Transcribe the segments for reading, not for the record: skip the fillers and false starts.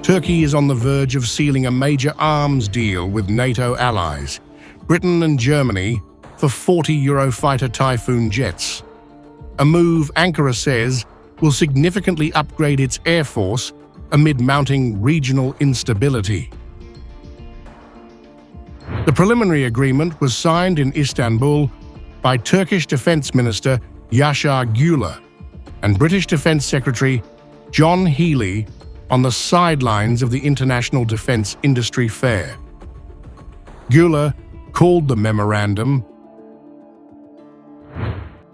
Turkey is on the verge of sealing a major arms deal with NATO allies, Britain and Germany, for 40 Eurofighter Typhoon jets. A move Ankara says will significantly upgrade its air force amid mounting regional instability. The preliminary agreement was signed in Istanbul by Turkish Defense Minister Yaşar Güler and British Defense Secretary John Healey on the sidelines of the International Defense Industry Fair. Güler called the memorandum,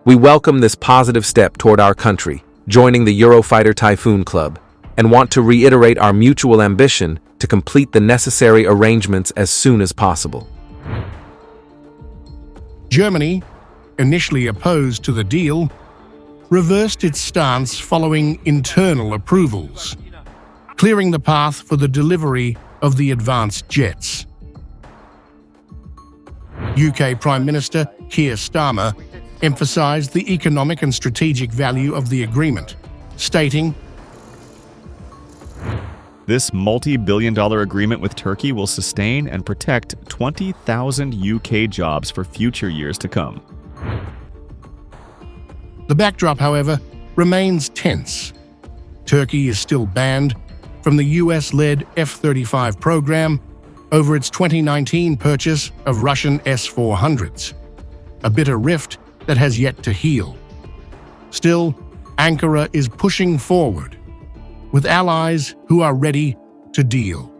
"We welcome this positive step toward our country, joining the Eurofighter Typhoon Club, and want to reiterate our mutual ambition to complete the necessary arrangements as soon as possible." Germany, initially opposed to the deal, reversed its stance following internal approvals, clearing the path for the delivery of the advanced jets. UK Prime Minister Keir Starmer emphasised the economic and strategic value of the agreement, stating, "This multi-billion-dollar agreement with Turkey will sustain and protect 20,000 UK jobs for future years to come." The backdrop, however, remains tense. Turkey is still banned from the US-led F-35 program over its 2019 purchase of Russian S-400s, a bitter rift that has yet to heal. Still, Ankara is pushing forward, with allies who are ready to deal.